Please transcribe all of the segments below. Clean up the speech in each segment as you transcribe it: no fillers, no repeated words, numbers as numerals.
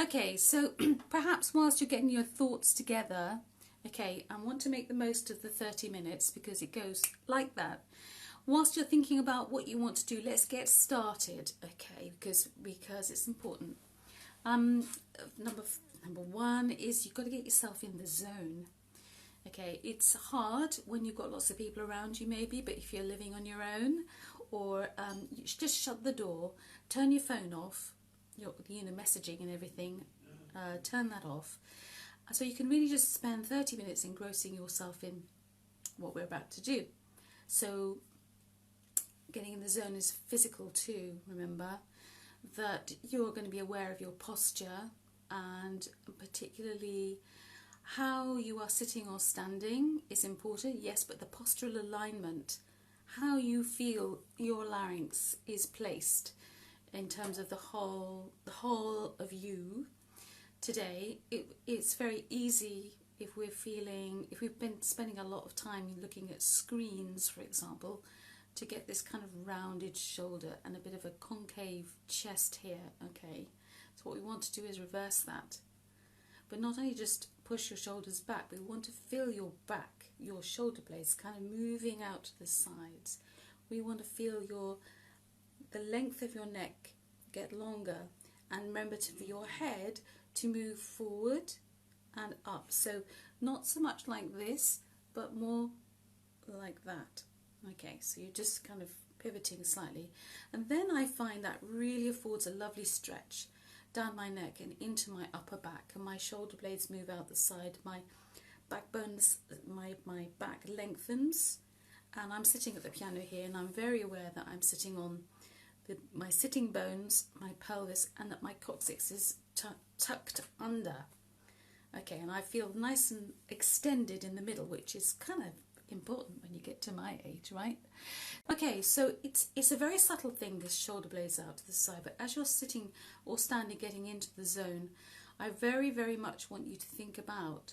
Okay, so perhaps whilst you're getting your thoughts together, okay, I want to make the most of the 30 minutes because it goes like that. Whilst you're thinking about what you want to do, let's get started, okay, because it's important. Number one is you've got to get yourself in the zone. Okay, it's hard when you've got lots of people around you maybe, but if you're living on your own, or you just shut the door, turn your phone off, your messaging and everything, turn that off. So you can really just spend 30 minutes engrossing yourself in what we're about to do. So getting in the zone is physical too, remember, that you're going to be aware of your posture and particularly how you are sitting or standing is important, yes, but the postural alignment, how you feel your larynx is placed in terms of the whole of you today. It's very easy if we've been spending a lot of time looking at screens, for example, to get this kind of rounded shoulder and a bit of a concave chest here, okay? So what we want to do is reverse that. But not only just push your shoulders back, but we want to feel your back, your shoulder blades kind of moving out to the sides. We want to feel the length of your neck get longer, and remember for your head to move forward and up. So not so much like this, but more like that. Okay, so you're just kind of pivoting slightly. And then I find that really affords a lovely stretch down my neck and into my upper back, and my shoulder blades move out the side, my backbones, my back lengthens, and I'm sitting at the piano here and I'm very aware that I'm sitting on my sitting bones, my pelvis, and that my coccyx is tucked under. Okay, and I feel nice and extended in the middle, which is kind of important when you get to my age, right? Okay, so it's a very subtle thing, this shoulder blades out to the side, but as you're sitting or standing getting into the zone, I very, very much want you to think about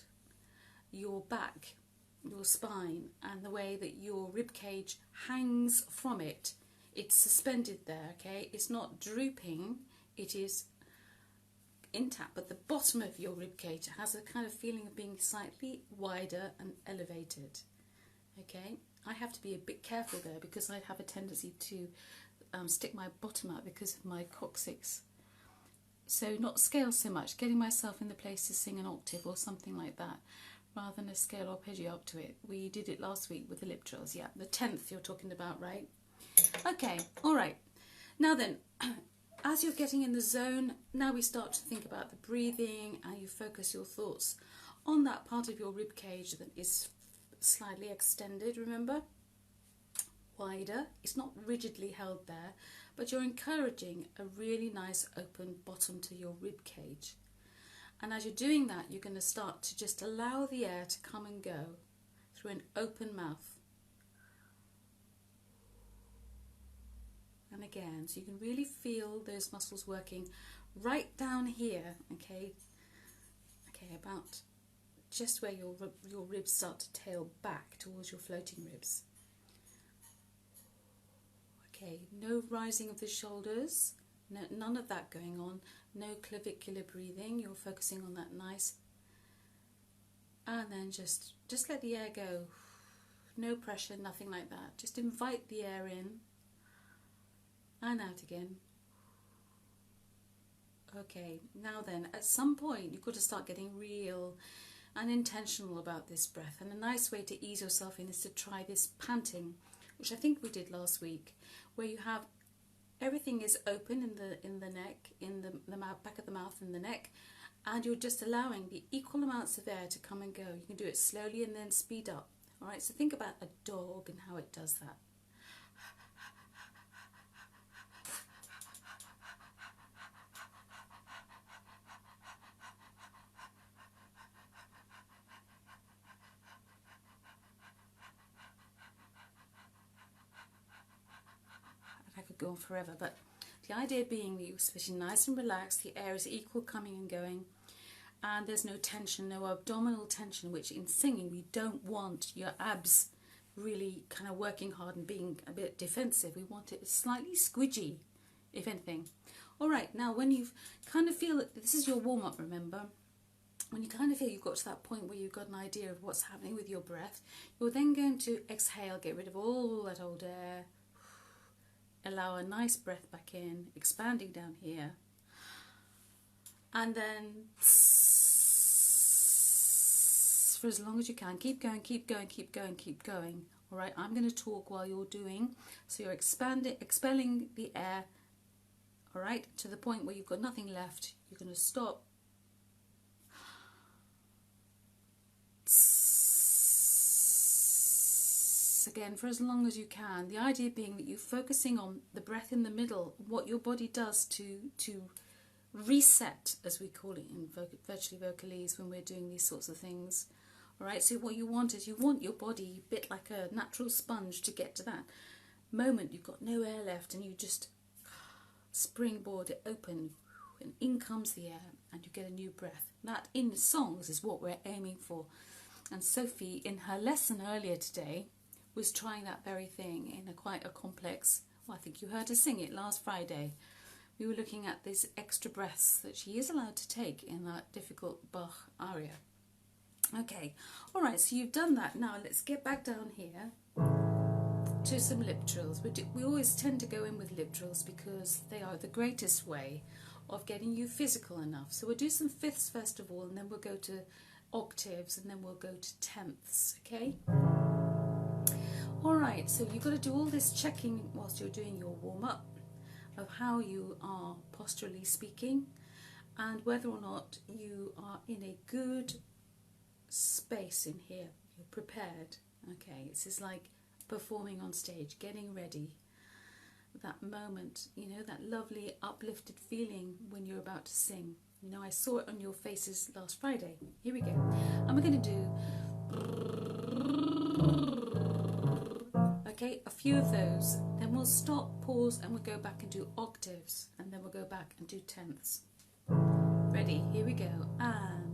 your back, your spine, and the way that your rib cage hangs from it. It's suspended there, okay? It's not drooping, it is intact, but the bottom of your rib cage has a kind of feeling of being slightly wider and elevated. Okay, I have to be a bit careful there because I have a tendency to stick my bottom out because of my coccyx. So not scale so much, getting myself in the place to sing an octave or something like that, rather than a scale arpeggio up to it. We did it last week with the lip trills, yeah, the 10th you're talking about, right? Okay, all right. Now then, as you're getting in the zone, now we start to think about the breathing and you focus your thoughts on that part of your rib cage that is slightly extended, remember, wider. It's not rigidly held there, but you're encouraging a really nice open bottom to your rib cage. And as you're doing that, you're going to start to just allow the air to come and go through an open mouth. And again, so you can really feel those muscles working right down here, okay, about just where your ribs start to tail back towards your floating ribs. Okay, no rising of the shoulders, no, none of that going on, no clavicular breathing, you're focusing on that nice, and then just let the air go, no pressure, nothing like that, just invite the air in and out again. Okay, now then, at some point you've got to start getting real and intentional about this breath, and a nice way to ease yourself in is to try this panting, which I think we did last week, where you have everything is open in the neck, in the mouth, back of the mouth and the neck, and you're just allowing the equal amounts of air to come and go. You can do it slowly and then speed up. All right, so think about a dog and how it does that. I could go on forever, but the idea being that you're sitting nice and relaxed, the air is equal coming and going, and there's no tension, no abdominal tension, which in singing we don't want your abs really kind of working hard and being a bit defensive. We want it slightly squidgy, if anything. All right, now when you kind of feel that this is your warm-up, remember, when you kind of feel you've got to that point where you've got an idea of what's happening with your breath, you're then going to exhale, get rid of all that old air, allow a nice breath back in, expanding down here, and then for as long as you can, keep going, keep going, keep going, keep going. All right, I'm going to talk while you're doing, so you're expelling the air, all right, to the point where you've got nothing left. You're going to stop. Again, for as long as you can. The idea being that you're focusing on the breath in the middle, what your body does to reset, as we call it in virtually vocalese when we're doing these sorts of things. All right, so what you want is you want your body a bit like a natural sponge to get to that moment you've got no air left, and you just springboard it open, and in comes the air, and you get a new breath. That in songs is what we're aiming for. And Sophie, in her lesson earlier today, was trying that very thing in quite a complex, well, I think you heard her sing it last Friday. We were looking at these extra breaths that she is allowed to take in that difficult Bach aria. Okay, all right, so you've done that. Now let's get back down here to some lip trills. We always tend to go in with lip trills because they are the greatest way of getting you physical enough. So we'll do some fifths first of all, and then we'll go to octaves, and then we'll go to tenths, okay? All right, so you've got to do all this checking whilst you're doing your warm-up of how you are posturally speaking and whether or not you are in a good space in here. You're prepared. Okay, this is like performing on stage, getting ready. That moment, you know, that lovely uplifted feeling when you're about to sing. You know, I saw it on your faces last Friday. Here we go. And we're going to do, okay, a few of those. Then we'll stop, pause, and we'll go back and do octaves. And then we'll go back and do tenths. Ready? Here we go. And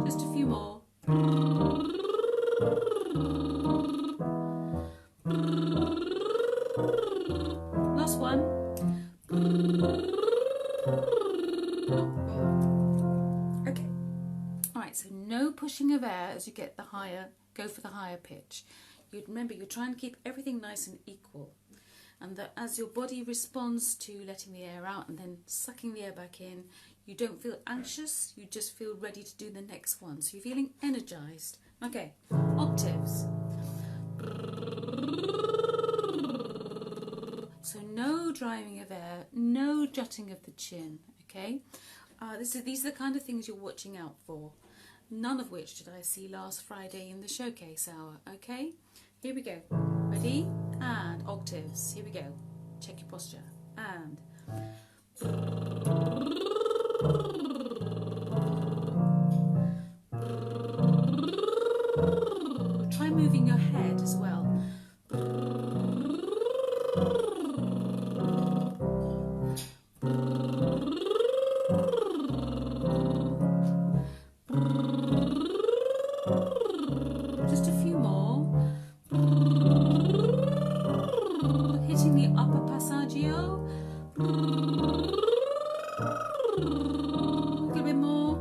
just a few more. Last one. Okay. All right, so no pushing of air as you get the higher, go for the higher pitch. You remember, you're trying to keep everything nice and equal. And that as your body responds to letting the air out and then sucking the air back in, you don't feel anxious, you just feel ready to do the next one. So you're feeling energized. Okay, octaves. So no driving of air, no jutting of the chin, okay? These are the kind of things you're watching out for. None of which did I see last Friday in the showcase hour, okay? Here we go. Ready? And octaves. Here we go. Check your posture. And try moving your head as well. Just a few more. Hitting the upper passaggio. A little bit more.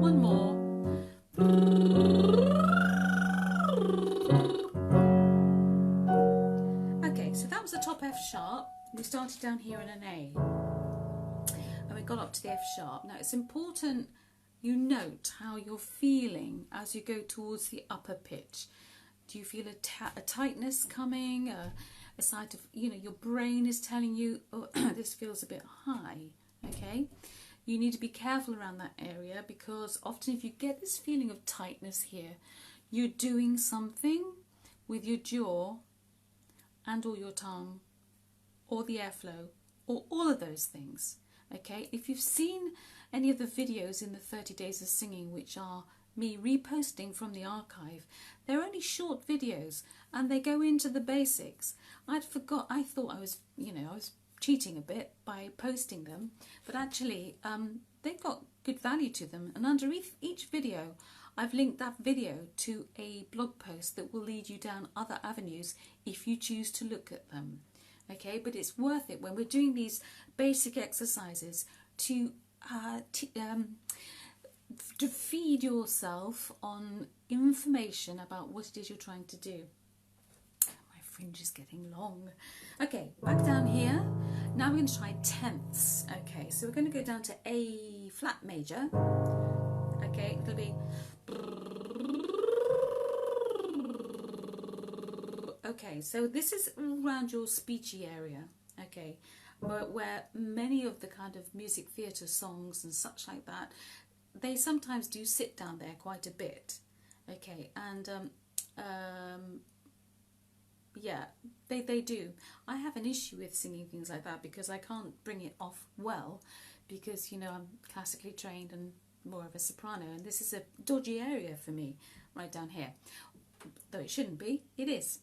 One more. Okay, so that was the top F sharp. We started down here in an A. And we got up to the F sharp. Now it's important you note how you're feeling as you go towards the upper pitch. Do you feel a tightness coming? A sign of, you know, your brain is telling you, oh, this feels a bit high, okay? You need to be careful around that area, because often if you get this feeling of tightness here, you're doing something with your jaw and or your tongue or the airflow or all of those things. Okay, if you've seen any of the videos in the 30 days of singing, which are me reposting from the archive, they're only short videos and they go into the basics. I thought I was, I was cheating a bit by posting them, but actually they've got good value to them, and under each video I've linked that video to a blog post that will lead you down other avenues if you choose to look at them. Okay, but it's worth it when we're doing these basic exercises to feed yourself on information about what it is you're trying to do. My fringe is getting long. Okay, back down here. Now we're going to try tenths. Okay, so we're going to go down to A flat major. Okay, it'll be... Okay, so this is around your speechy area, okay, where many of the kind of music theatre songs and such like that, they sometimes do sit down there quite a bit, okay, and yeah, they do. I have an issue with singing things like that because I can't bring it off well because, I'm classically trained and more of a soprano, and this is a dodgy area for me right down here. Though it shouldn't be, it is.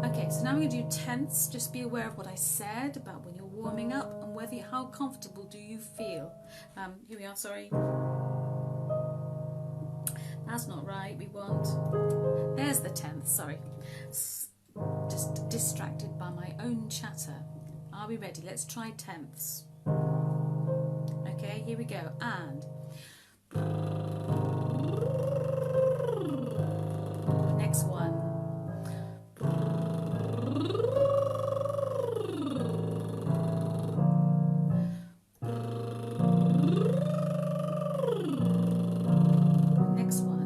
Okay, so now we're going to do tenths. Just be aware of what I said about when you're warming up and how comfortable do you feel. Here we are, sorry. That's not right, we want... There's the tenth, sorry. Just distracted by my own chatter. Are we ready? Let's try tenths. Okay, here we go. And... Next one. Next one.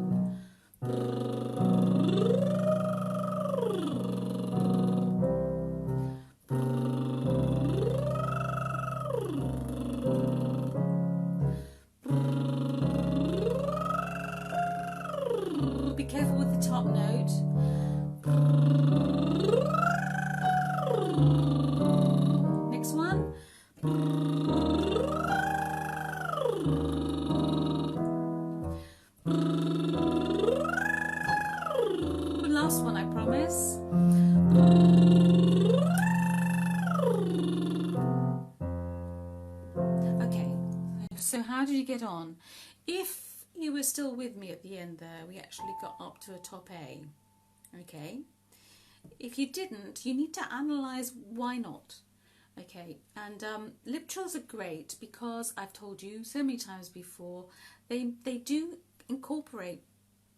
Be careful with the top note. Next one. Last one, I promise. Okay, so how did you get on? If you were still with me at the end there, we actually got up to a top A. Okay, if you didn't, you need to analyse why not. Okay, and lip trills are great because I've told you so many times before, they do incorporate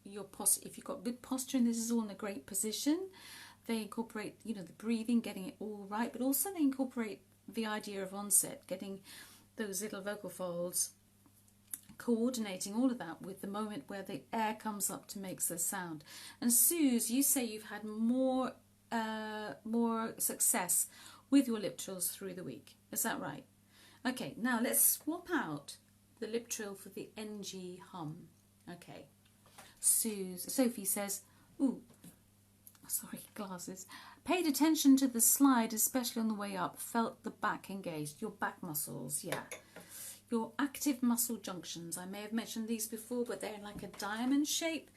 your posture. If you've got good posture and this is all in a great position, they incorporate, the breathing, getting it all right, but also they incorporate the idea of onset, getting those little vocal folds, coordinating all of that with the moment where the air comes up to make the sound. And Suze, you say you've had more success with your lip trills through the week. Is that right? Okay, now let's swap out the lip trill for the NG hum. Okay. Sophie says, ooh, sorry, glasses. Paid attention to the slide, especially on the way up. Felt the back engaged. Your back muscles, yeah. Your active muscle junctions. I may have mentioned these before, but they're like a diamond shape.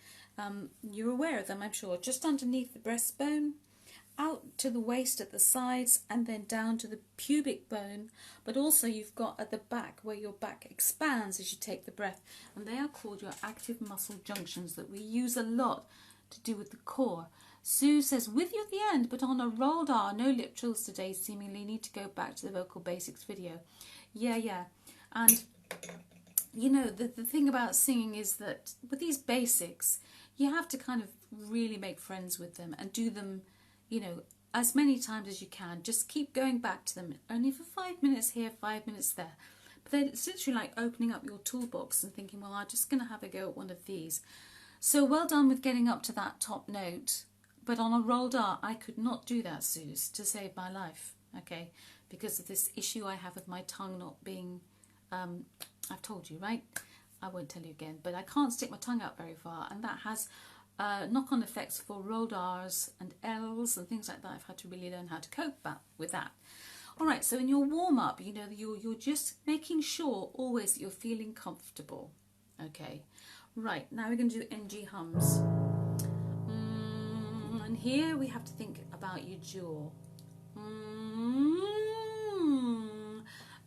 You're aware of them, I'm sure. Just underneath the breastbone, out to the waist at the sides, and then down to the pubic bone. But also you've got at the back where your back expands as you take the breath. And they are called your active muscle junctions that we use a lot to do with the core. Sue says, with you at the end, but on a rolled R, no lip trills today, seemingly need to go back to the vocal basics video. Yeah. And, the thing about singing is that with these basics, you have to kind of really make friends with them and do them, as many times as you can. Just keep going back to them, only for 5 minutes here, 5 minutes there. But then it's literally like opening up your toolbox and thinking, well, I'm just going to have a go at one of these. So well done with getting up to that top note. But on a rolled R, I could not do that, Suze, to save my life, okay? Because of this issue I have with my tongue not being... I've told you, right? I won't tell you again, but I can't stick my tongue out very far, and that has knock-on effects for rolled R's and L's and things like that. I've had to really learn how to cope with that. All right, so in your warm-up, you know, you're just making sure always that you're feeling comfortable. Okay, right, now we're going to do NG hums. And here we have to think about your jaw.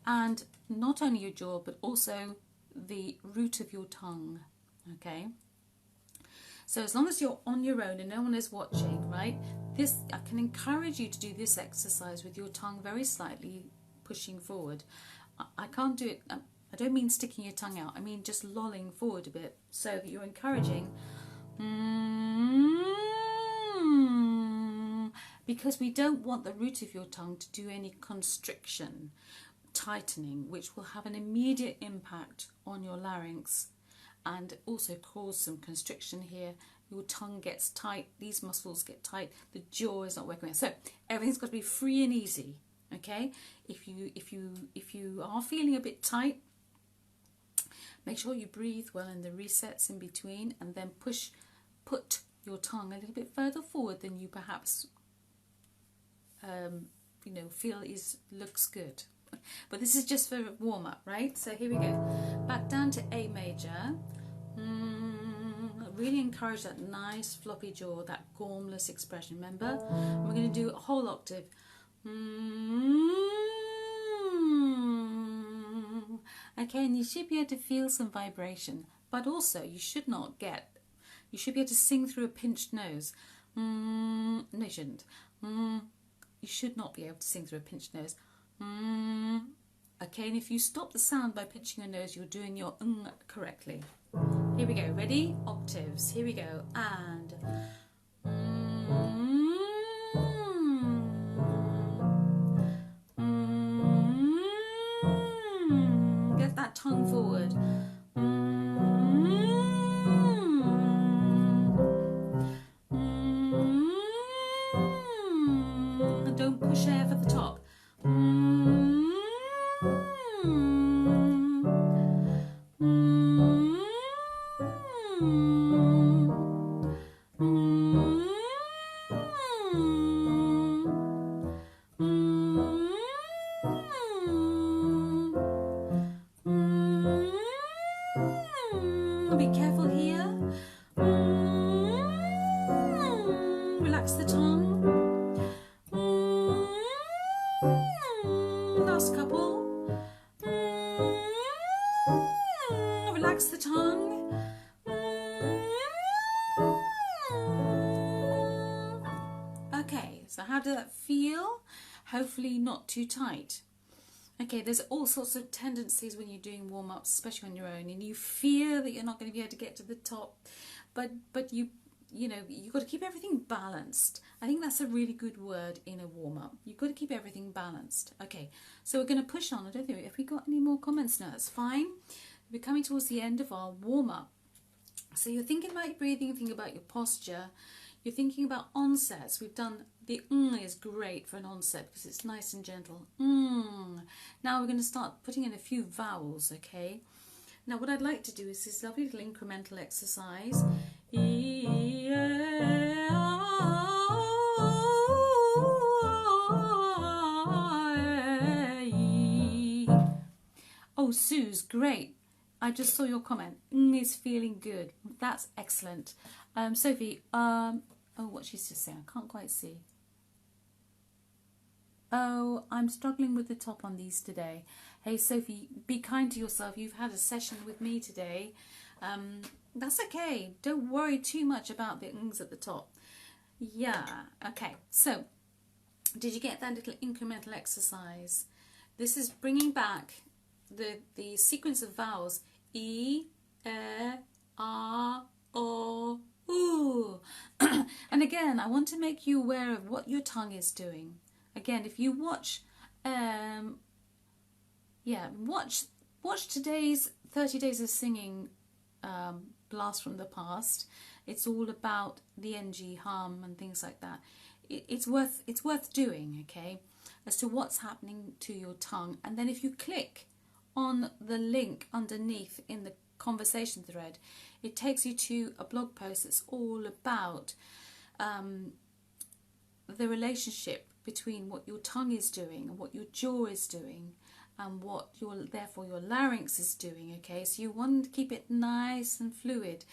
And not only your jaw, but also the root of your tongue. Okay, so as long as you're on your own and no one is watching, right, this, I can encourage you to do this exercise with your tongue very slightly pushing forward. I can't do it, I don't mean sticking your tongue out, I mean just lolling forward a bit so that you're encouraging. Because we don't want the root of your tongue to do any constriction, tightening, which will have an immediate impact on your larynx and also cause some constriction here. Your tongue gets tight, these muscles get tight, the jaw is not working well. So everything's got to be free and easy. Okay, if you are feeling a bit tight, make sure you breathe well in the resets in between, and then put your tongue a little bit further forward than you perhaps feel looks good. But this is just for warm up, right? So here we go. Back down to A major. Really encourage that nice floppy jaw, that gormless expression. Remember, we're going to do a whole octave. Okay, and you should be able to feel some vibration, but also you should be able to sing through a pinched nose. No, you shouldn't. You should not be able to sing through a pinched nose. Okay, and if you stop the sound by pinching your nose, you're doing your correctly. Here we go, ready? Octaves, here we go, and get that tongue forward. And don't push air for the top. Be careful here. Relax the tongue. Last couple. Relax the tongue. Okay, so how did that feel? Hopefully not too tight. Okay, there's all sorts of tendencies when you're doing warm-ups, especially on your own, and you fear that you're not going to be able to get to the top, but you've got to keep everything balanced. I think that's a really good word in a warm-up. You've got to keep everything balanced. Okay, so we're going to push on. I don't think, have we got any more comments now? That's fine. We're coming towards the end of our warm-up. So you're thinking about your breathing, thinking about your posture. You're thinking about onsets. We've done the is great for an onset because it's nice and gentle. Now we're going to start putting in a few vowels, okay? Now what I'd like to do is this lovely little incremental exercise. Oh, Sue's great. I just saw your comment. Is feeling good. That's excellent. Sophie, oh, what she's just saying, I can't quite see. Oh, I'm struggling with the top on these today. Hey, Sophie, be kind to yourself. You've had a session with me today. That's okay. Don't worry too much about the ngs at the top. Yeah, okay. So, did you get that little incremental exercise? This is bringing back the sequence of vowels. E, O, ooh. And again, I want to make you aware of what your tongue is doing. Again, if you watch today's 30 Days of Singing Blast from the Past. It's all about the NG hum and things like that. It's worth doing, okay, as to what's happening to your tongue. And then if you click on the link underneath in the conversation thread, it takes you to a blog post that's all about the relationship between what your tongue is doing and what your jaw is doing and what therefore your larynx is doing, okay? So you want to keep it nice and fluid.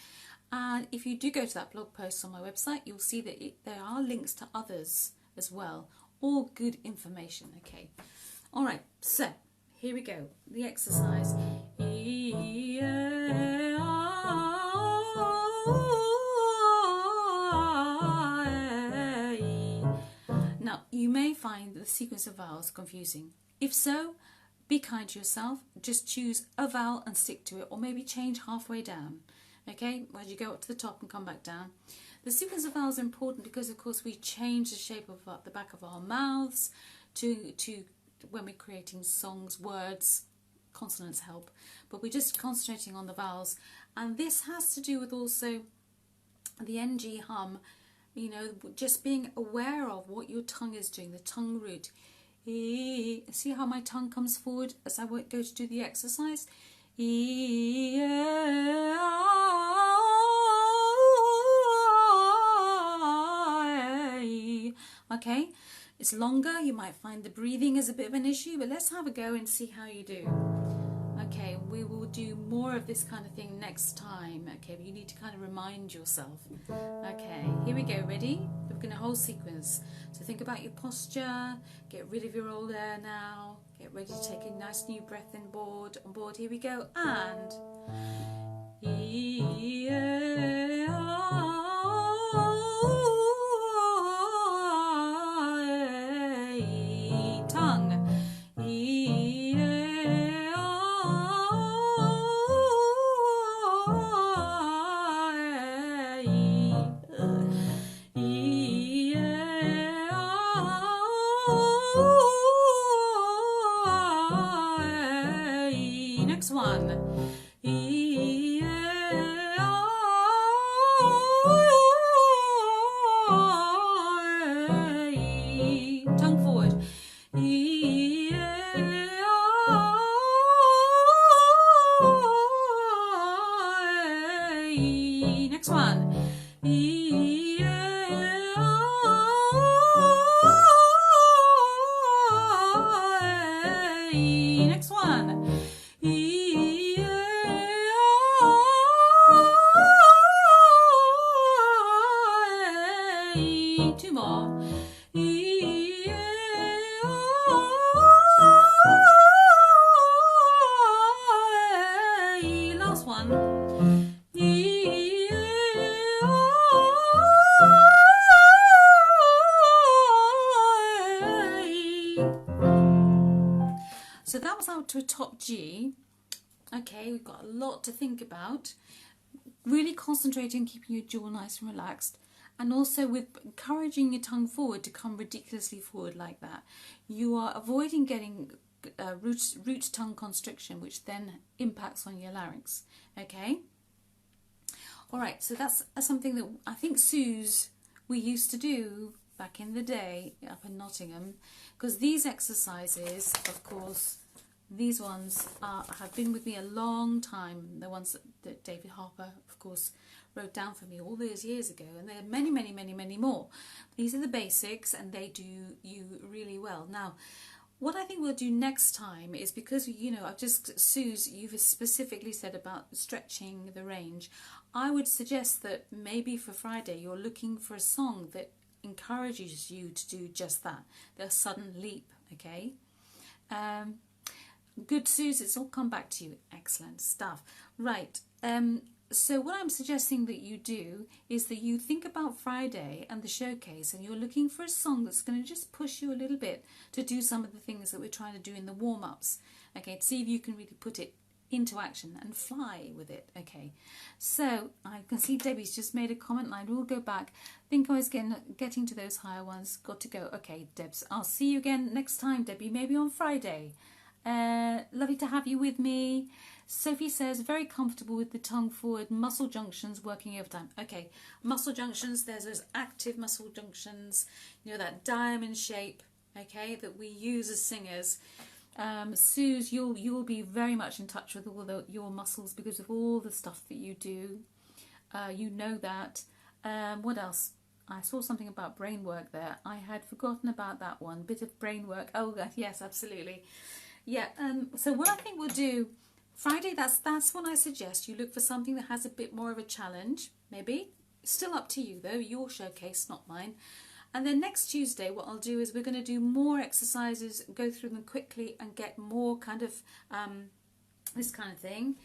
And if you do go to that blog post on my website, you'll see that there are links to others as well. All good information, okay? All right, so here we go. The exercise. Now, you may find the sequence of vowels confusing. If so, be kind to yourself. Just choose a vowel and stick to it, or maybe change halfway down. Okay, as you go up to the top and come back down. The sequence of vowels is important because, of course, we change the shape of the back of our mouths to when we're creating songs, words. Consonants help, but we're just concentrating on the vowels. And this has to do with also the NG hum, you know, just being aware of what your tongue is doing, the tongue root. See how my tongue comes forward as I go to do the exercise? Okay, it's longer. You might find the breathing is a bit of an issue, but let's have a go and see how you do. Okay, we will do more of this kind of thing next time. Okay, but you need to kind of remind yourself. Okay, here we go. Ready? We're going to whole sequence. So think about your posture. Get rid of your old air now. Get ready to take a nice new breath on board. Here we go. And tongue. Next one. Tongue forward. Next one. Next one. Two more. Last one. So that was out to a top G. Okay, we've got a lot to think about. Really concentrating, keeping your jaw nice and relaxed, and also with encouraging your tongue forward to come ridiculously forward like that. You are avoiding getting root tongue constriction, which then impacts on your larynx. Okay. All right. So that's something that I think Suze we used to do back in the day up in Nottingham, because these exercises, of course, these ones have been with me a long time. The ones that David Harper, of course, wrote down for me all those years ago, and there are many, many, many, many more. These are the basics, and they do you really well. Now, what I think we'll do next time is, because, you know, Suze, you've specifically said about stretching the range. I would suggest that maybe for Friday you're looking for a song that encourages you to do just that, the sudden leap, okay? Good, Suze, it's all come back to you. Excellent stuff. Right, so what I'm suggesting that you do is that you think about Friday and the showcase, and you're looking for a song that's going to just push you a little bit to do some of the things that we're trying to do in the warm-ups, okay, to see if you can really put it into action and fly with it, okay? So I can see Debbie's just made a comment, and I will go back. I think I was getting to those higher ones. Got to go. Okay, Debs, I'll see you again next time, Debbie, maybe on Friday. Lovely to have you with me. Sophie says, very comfortable with the tongue forward, muscle junctions working overtime. Okay, muscle junctions, there's those active muscle junctions, you know, that diamond shape, okay, that we use as singers. Suze, you'll be very much in touch with all your muscles because of all the stuff that you do. You know that. What else? I saw something about brain work there. I had forgotten about that one. Bit of brain work. Oh, yes, absolutely. Yeah, so what I think we'll do, Friday, that's when I suggest you look for something that has a bit more of a challenge, maybe. Still up to you, though. Your showcase, not mine. And then next Tuesday, what I'll do is we're going to do more exercises, go through them quickly and get more kind of this kind of thing.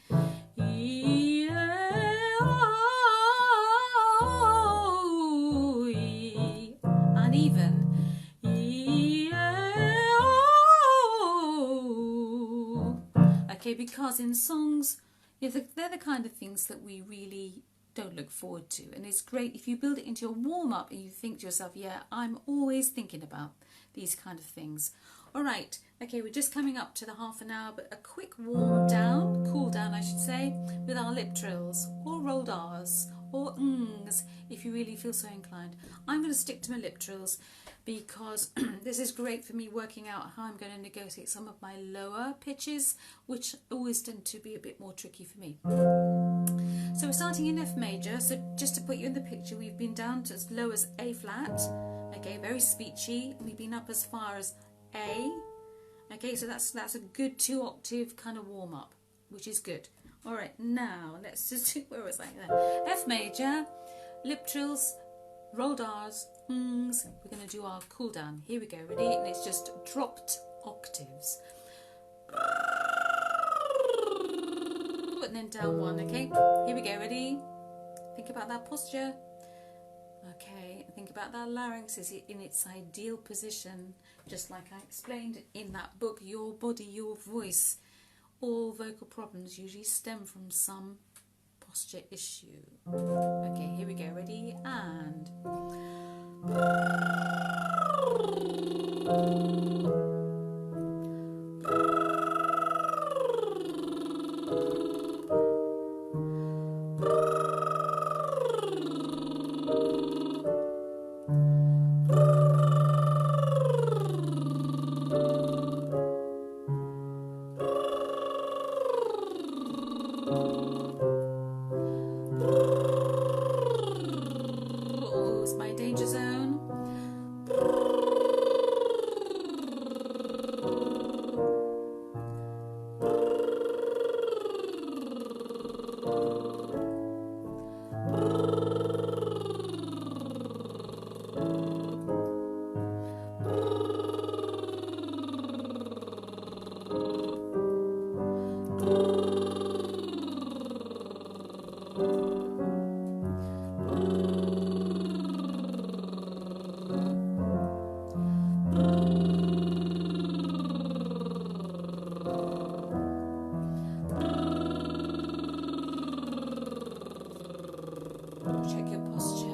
And even okay, because in songs, they're the kind of things that we really don't look forward to, and it's great if you build it into your warm-up and you think to yourself, yeah, I'm always thinking about these kind of things. All right, okay, we're just coming up to the half an hour, but a quick warm down, cool down I should say, with our lip trills or rolled R's or ngs if you really feel so inclined. I'm going to stick to my lip trills because this is great for me working out how I'm going to negotiate some of my lower pitches, which always tend to be a bit more tricky for me. So we're starting in F major, so just to put you in the picture, we've been down to as low as A flat, okay, very speechy, and we've been up as far as A, okay, so that's a good 2-octave kind of warm-up, which is good. Alright, now let's just do, where was I there? F major, lip trills, rolled R's, ngs, we're going to do our cool down. Here we go, ready? And it's just dropped octaves. And then down one, okay? Here we go, ready? Think about that posture. Okay, think about that larynx is in its ideal position, just like I explained in that book, Your Body, Your Voice. All vocal problems usually stem from some posture issue. Okay, here we go, ready? And... oh, it's my danger zone. Check your posture.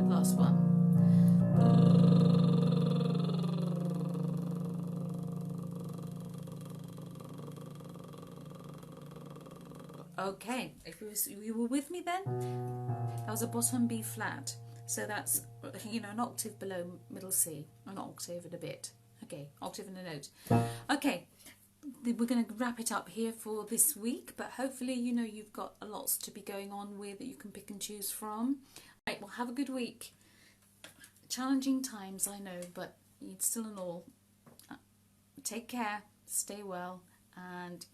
Last one. Okay, if you were with me then, that was a bottom B flat. So that's, an octave below middle C, an octave and a bit. Okay, octave and a note. Okay, we're going to wrap it up here for this week, but hopefully, you've got lots to be going on with that you can pick and choose from. Right, well, have a good week. Challenging times, I know, but it's still and all. Take care, stay well, and,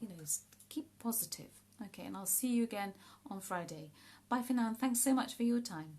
keep positive. Okay, and I'll see you again on Friday. Bye for now, and thanks so much for your time.